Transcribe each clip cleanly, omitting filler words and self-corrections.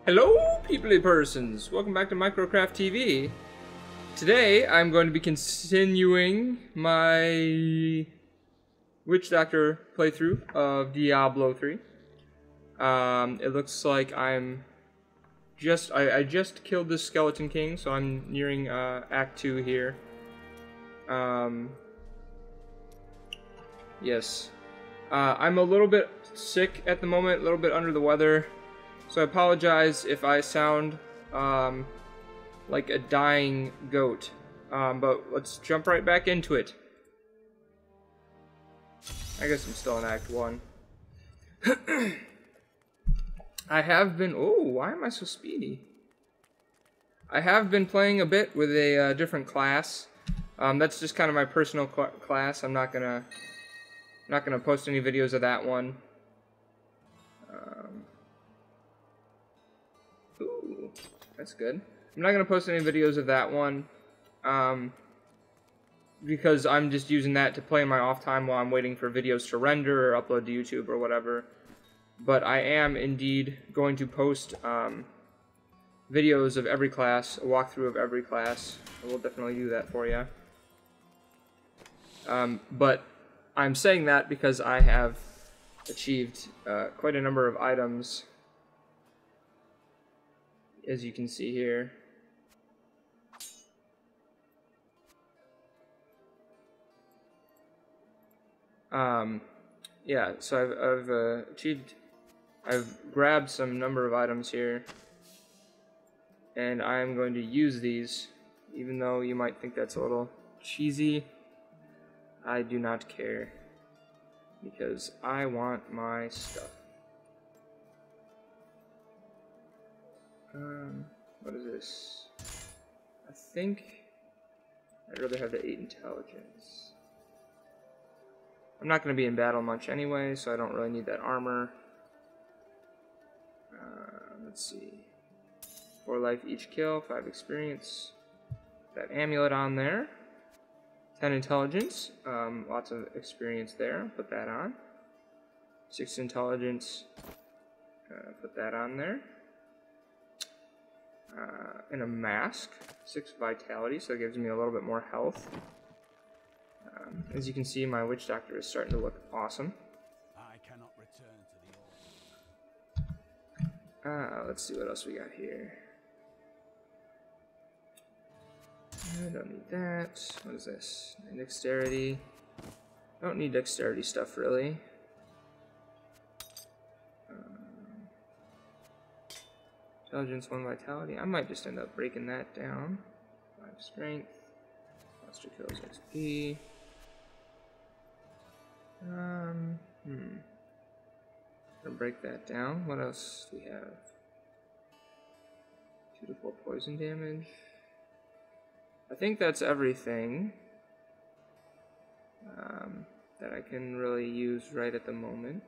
Hello, peoply persons! Welcome back to Microcraft TV. Today, I'm going to be continuing my Witch Doctor playthrough of Diablo 3. It looks like I just killed the Skeleton King, so I'm nearing Act 2 here. Yes. I'm a little bit sick at the moment, a little bit under the weather. So I apologize if I sound like a dying goat, but let's jump right back into it. I guess I'm still in Act 1. I have been... Oh, why am I so speedy? I have been playing a bit with a different class. That's just kind of my personal class. I'm not gonna post any videos of that one. Ooh, that's good. I'm not gonna post any videos of that one, because I'm just using that to play in my off time while I'm waiting for videos to render or upload to YouTube or whatever. But I am indeed going to post videos of every class, a walkthrough of every class. I will definitely do that for you. But I'm saying that because I have achieved quite a number of items, as you can see here. Yeah, so I've grabbed some number of items here, and I'm going to use these, even though you might think that's a little cheesy. I do not care, because I want my stuff. What is this? I think I'd rather have the 8 intelligence. I'm not going to be in battle much anyway, so I don't really need that armor. Let's see. 4 life each kill, 5 experience. That amulet on there. 10 intelligence, lots of experience there, put that on. 6 intelligence, put that on there. And a mask, 6 vitality, so it gives me a little bit more health. As you can see, my Witch Doctor is starting to look awesome. I cannot return to the old. Let's see what else we got here. I don't need that. What is this? Dexterity. Don't need dexterity stuff, really. Intelligence, 1 vitality. I might just end up breaking that down. 5 strength. Monster kills XP. Gonna break that down. What else do we have? 2 to 4 poison damage. I think that's everything that I can really use right at the moment.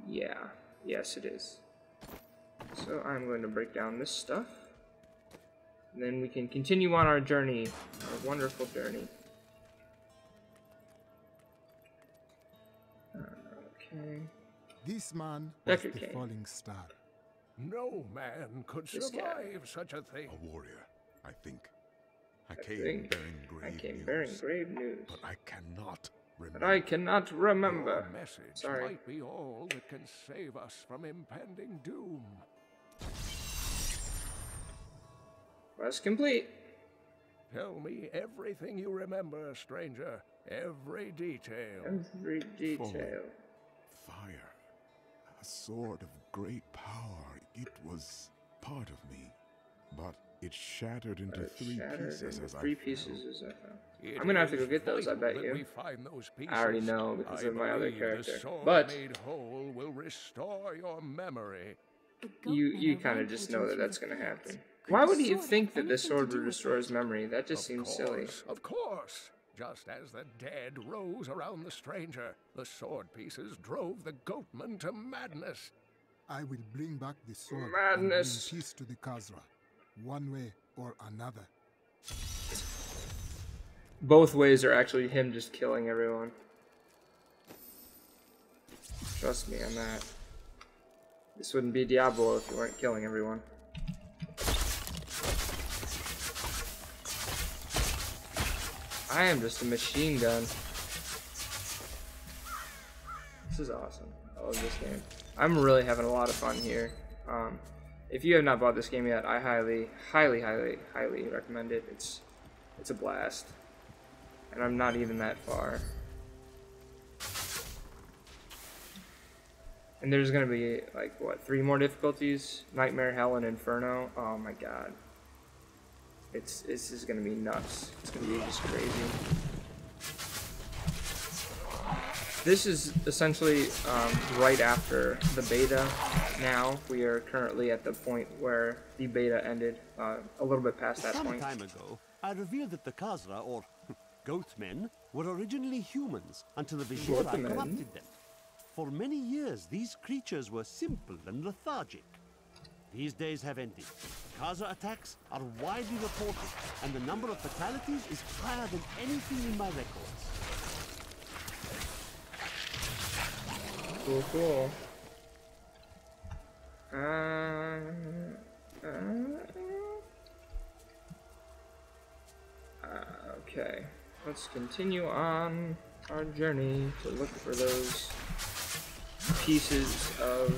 Yeah, yes it is. So I'm going to break down this stuff, and then we can continue on our journey, our wonderful journey. Okay. This man was the Okay. falling star. No man could This guy. survive such a thing. A warrior, I think. I think came bearing news, grave news. but I cannot remember. But I cannot remember. Your message Sorry. might be all that can save us from impending doom. Quest complete. Tell me everything you remember, stranger. Every detail. Every detail. Fire. A sword of great power. It was part of me, but it shattered into three pieces as I fell. As I fell. It I'm gonna have to is go get those, I vital bet that you. we find those I already pieces. know because I of my other believe character. the sword But made whole will restore your memory. you kind of just know that that's gonna happen. Why would you think that this sword would restore his memory? That just seems silly. Of course. Just as the dead rose around the stranger, the sword pieces drove the goatman to madness. I will bring back the sword Madness. and bring peace to the Khazra, one way or another. Both ways are actually him just killing everyone. Trust me on that. This wouldn't be Diablo if you weren't killing everyone. I am just a machine gun. This is awesome. I love this game. I'm really having a lot of fun here. If you have not bought this game yet, I highly, highly, highly, highly recommend it. It's a blast. And I'm not even that far. And there's gonna be like what, 3 more difficulties? Nightmare, Hell, and Inferno. Oh my god. This is gonna be nuts. It's gonna be just crazy. This is essentially right after the beta. Now we are currently at the point where the beta ended, a little bit past that point. Some time ago, I revealed that the Khazra, or Goatmen, were originally humans until the Vizier corrupted them. For many years, these creatures were simple and lethargic. These days have ended. Khazra attacks are widely reported, and the number of fatalities is higher than anything in my records. Cool, cool. Okay, let's continue on our journey to look for those pieces of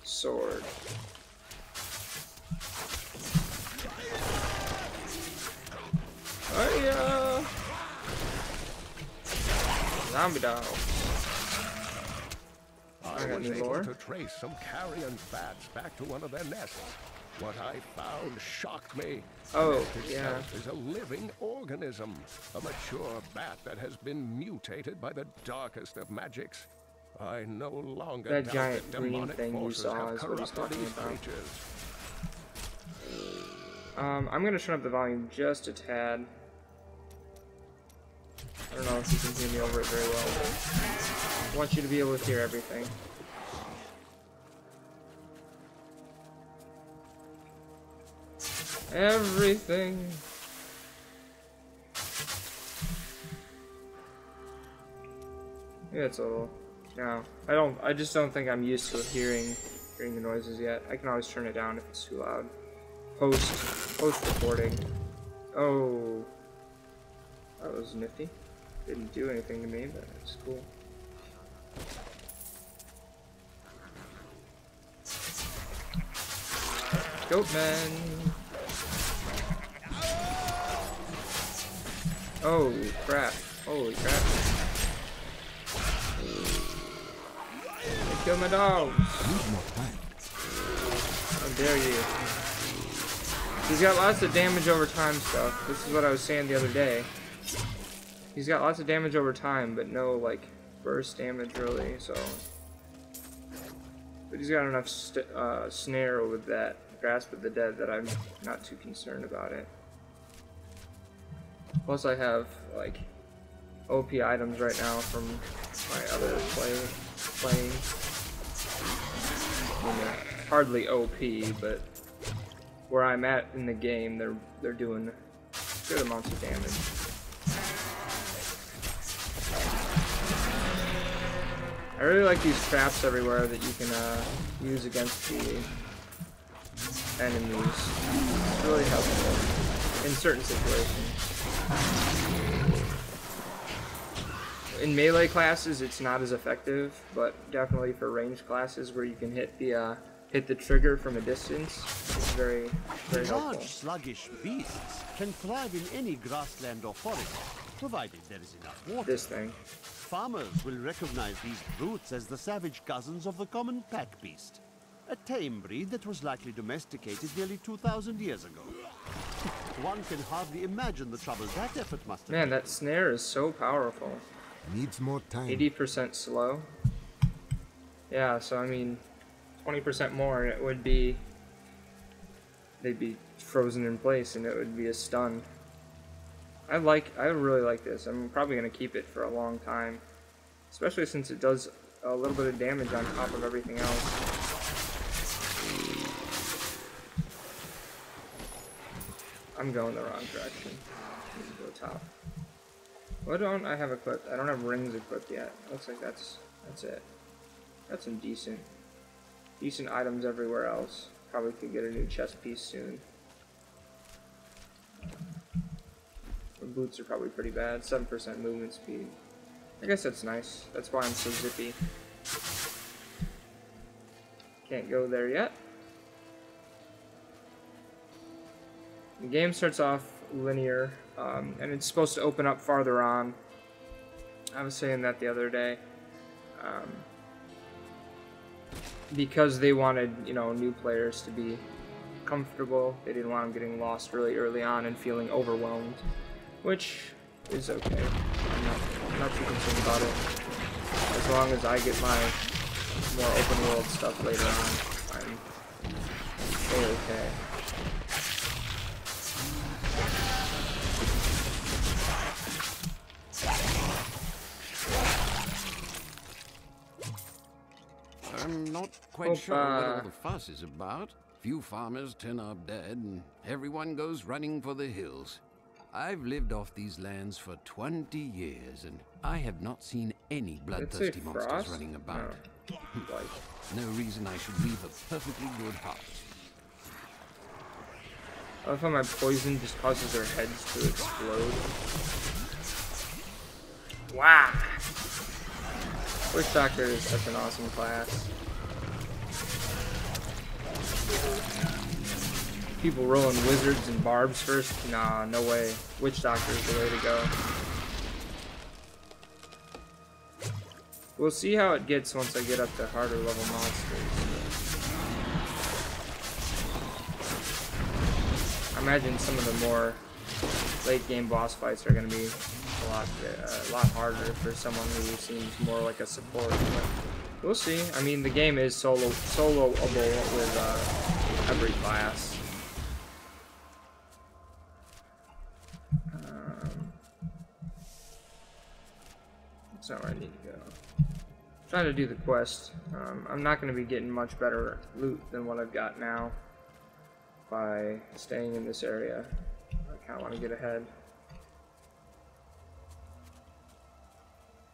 sword. Oh yeah! Zombie dog. I was able to trace some carrion bats back to one of their nests. What I found shocked me. Oh, The yeah. nest itself is a living organism, a mature bat that has been mutated by the darkest of magics. I no longer That doubt giant that green demonic thing you forces saw have is what he's corrupted talking these about. creatures. I'm gonna turn up the volume just a tad. I don't know if you can hear me over it very well. I want you to be able to hear everything. Everything. Yeah, it's a little. No, I just don't think I'm used to hearing the noises yet. I can always turn it down if it's too loud. Post recording. Oh, that was nifty. Didn't do anything to me, but it's cool. Goatman. Oh crap! Holy crap! They killed my dogs. How dare you? He's got lots of damage over time stuff. This is what I was saying the other day. He's got lots of damage over time, but no, like, burst damage, really, so... But he's got enough snare with that Grasp of the Dead that I'm not too concerned about it. Plus I have, like, OP items right now from my other playing. You know, hardly OP, but where I'm at in the game, they're doing good amounts of damage. I really like these traps everywhere that you can use against the enemies. It's really helpful in certain situations. In melee classes, it's not as effective, but definitely for ranged classes where you can hit the trigger from a distance, it's very, very helpful. Large, sluggish beasts can thrive in any grassland or forest, provided there is enough water. This thing. Farmers will recognize these brutes as the savage cousins of the common pack beast, a tame breed that was likely domesticated nearly 2,000 years ago. One can hardly imagine the trouble that effort must have Man, that snare is so powerful. Needs more time. 80% slow. Yeah, so I mean, 20% more, and it would be... They'd be frozen in place, and it would be a stun. I really like this. I'm probably going to keep it for a long time. Especially since it does a little bit of damage on top of everything else. I'm going the wrong direction. I need to go top. What don't I have equipped? I don't have rings equipped yet. Looks like that's it. That's indecent. Decent items everywhere else. Probably could get a new chest piece soon. The boots are probably pretty bad. 7% movement speed. I guess that's nice. That's why I'm so zippy. Can't go there yet. The game starts off linear, and it's supposed to open up farther on. I was saying that the other day. Because they wanted, you know, new players to be comfortable. They didn't want them getting lost really early on and feeling overwhelmed, which is okay. I'm not too concerned about it. As long as I get my more open world stuff later on, I'm okay. I'm not quite sure what all the fuss is about. Few farmers turn up dead, and everyone goes running for the hills. I've lived off these lands for 20 years, and I have not seen any bloodthirsty monsters running about. No reason I should leave a perfectly good harvest. I love how my poison just causes their heads to explode. Wow! Witch Doctor is such an awesome class. People rolling wizards and barbs first? Nah, no way. Witch Doctor is the way to go. We'll see how it gets once I get up to harder level monsters. I imagine some of the more late game boss fights are going to be a lot harder for someone who seems more like a support. But we'll see. I mean, the game is soloable with every class. That's not where I need to go. I'm trying to do the quest. I'm not going to be getting much better loot than what I've got now by staying in this area. I kind of want to get ahead.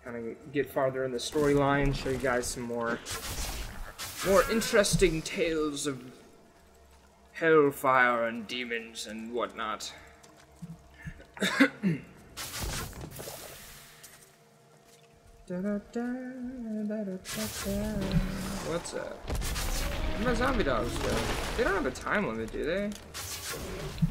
Kind of get farther in the storyline, show you guys some more interesting tales of hellfire and demons and whatnot. What's up? Where my zombie dogs go? They don't have a time limit, do they?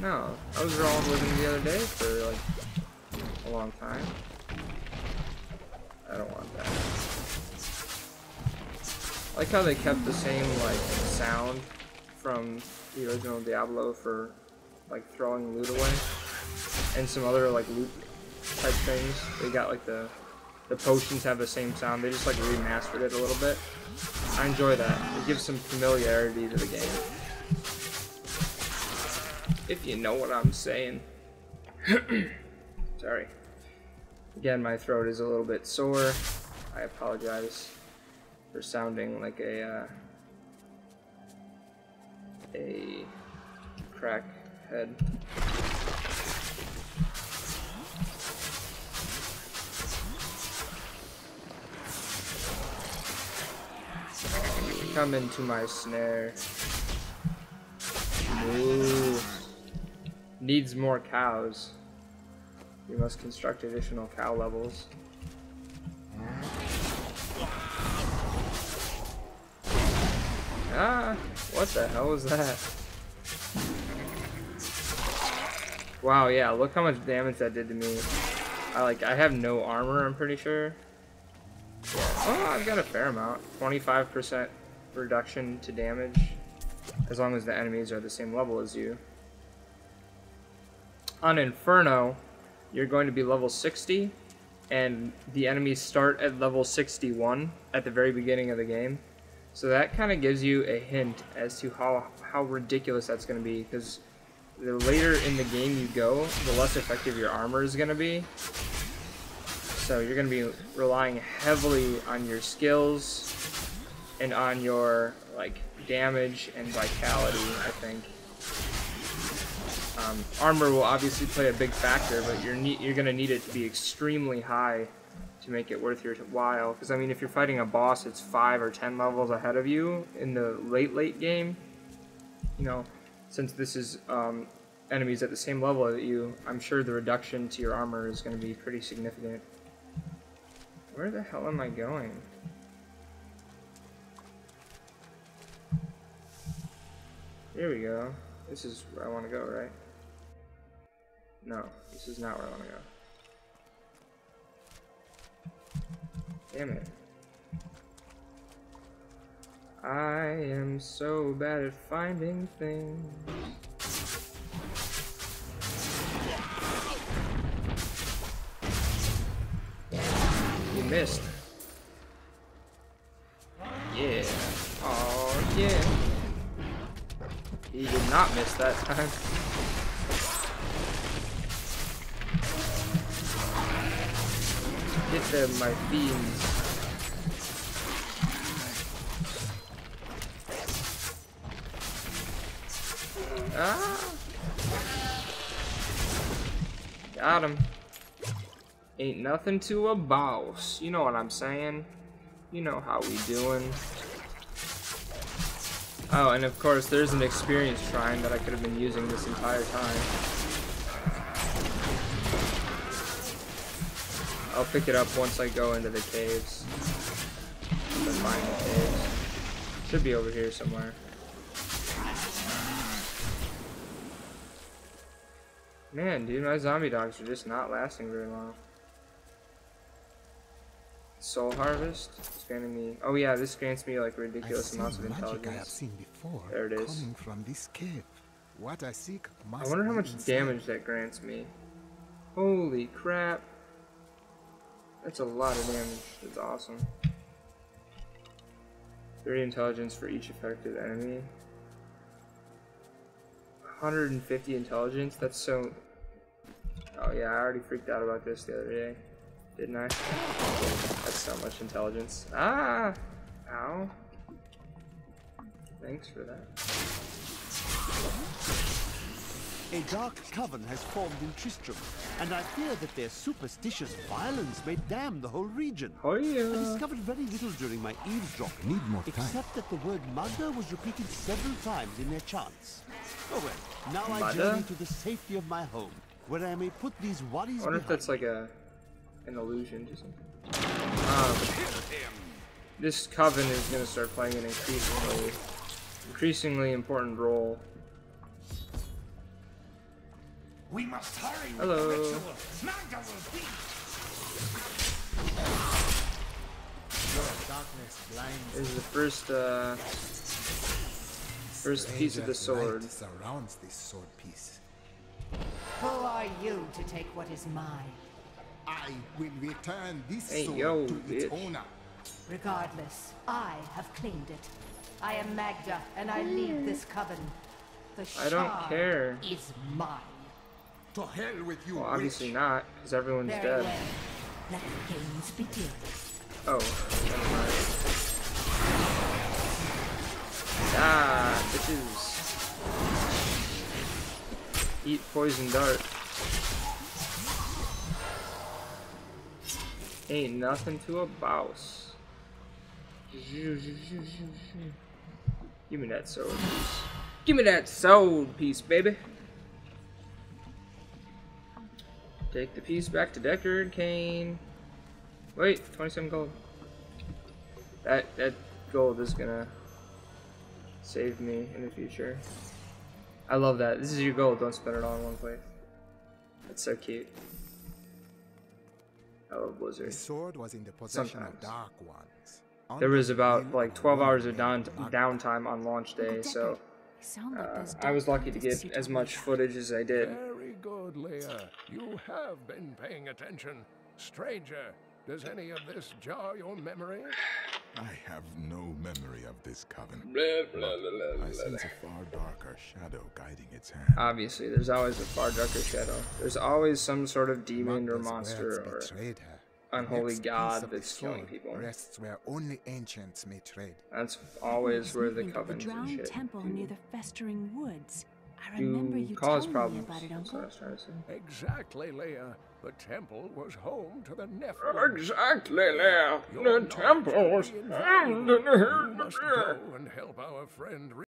No. I was rolling with them the other day for like a long time. I don't want that. I like how they kept the same like sound from the original Diablo for like throwing loot away, and some other like loot type things. They got like the potions have the same sound. They just like remastered it a little bit. I enjoy that. It gives some familiarity to the game. If you know what I'm saying. Sorry. Again, my throat is a little bit sore. I apologize for sounding like a crackhead. Come into my snare. Ooh. Needs more cows. You must construct additional cow levels. Ah, what the hell was that? Wow, yeah, look how much damage that did to me. I have no armor, I'm pretty sure. Yeah. Oh, I've got a fair amount. 25% reduction to damage, as long as the enemies are the same level as you. On Inferno, you're going to be level 60, and the enemies start at level 61 at the very beginning of the game. So that kind of gives you a hint as to how ridiculous that's going to be, because the later in the game you go, the less effective your armor is going to be. So you're going to be relying heavily on your skills and on your like damage and vitality, I think. Armor will obviously play a big factor, but you're going to need it to be extremely high to make it worth your while. Because I mean, if you're fighting a boss that's 5 or 10 levels ahead of you in the late game, you know, since this is enemies at the same level as you, I'm sure the reduction to your armor is going to be pretty significant. Where the hell am I going? Here we go. This is where I want to go, right? No, this is not where I want to go. Damn it. I am so bad at finding things. You missed. Yeah. Oh yeah. He did not miss that time. Get them, my fiends. Ah! Got him. Ain't nothing to a boss. You know what I'm saying? You know how we doing. Oh, and of course, there's an experience shrine that I could have been using this entire time. I'll pick it up once I go into the caves. To find the caves. Should be over here somewhere. Man, dude, my zombie dogs are just not lasting very long. Soul harvest, expanding me. Oh yeah, this grants me like ridiculous amounts of intelligence. I have seen before, there it is. Coming from this cave. What I seek must I wonder how be much inside. damage that grants me. Holy crap! That's a lot of damage. That's awesome. 30 intelligence for each affected enemy. 150 intelligence. That's so. Oh yeah, I already freaked out about this the other day. Didn't I? That's so much intelligence. Ah! Ow. Thanks for that. A dark coven has formed in Tristram, and I fear that their superstitious violence may damn the whole region. Oh yeah. I discovered very little during my eavesdropping, Need more time. except that the word Magda was repeated several times in their chants. Oh well, now I Magda? journey to the safety of my home, where I may put these worries I wonder if behind that's like an illusion or something. This coven is going to start playing an increasingly important role. We must hurry with Hello. the ritual. Magda will be. This is the first piece of the sword. Light surrounds this sword piece. Who are you to take what is mine? I will return this Hey, sword yo, to its bitch. owner. Regardless, I have claimed it. I am Magda, and I lead this coven. The I don't shard care. is mine. To hell with you, Well, obviously witch. not, because everyone's Very dead. well. Let the games begin. Oh, never mind. Ah, bitches. Eat poison dart. Ain't nothing to a boss. Give me that sword piece. Give me that sword piece, baby. Take the piece back to Deckard Cain. Wait, 27 gold. That gold is gonna save me in the future. I love that. This is your gold. Don't spend it all in one place. That's so cute. I love Blizzard. The sword was in the possession Sometimes. of dark ones. There was Under the about will like of 12 one hours of named Magda. downtime on launch day, so I was lucky to get as much footage as I did. Very good, Leia. You have been paying attention. Stranger, does any of this jar your memory? I have no memory of this coven. Blah, but blah, blah, blah, I sense blah. a far darker shadow guiding its hand. Obviously, there's always a far darker shadow. There's always some sort of demon or Magda's monster words or betrayed her. unholy Next piece god of the that's killing sword people. rests where only ancients may tread. That's always where the The covens and drowned shit temple near the festering woods. I do remember you cause telling problems. me about it, That's what I Uncle. was trying to say. Exactly, Leia. The temple was home to the Nephilim. Exactly, Leia. Your The temple was knowledge could be invaluable. You must go and help our friend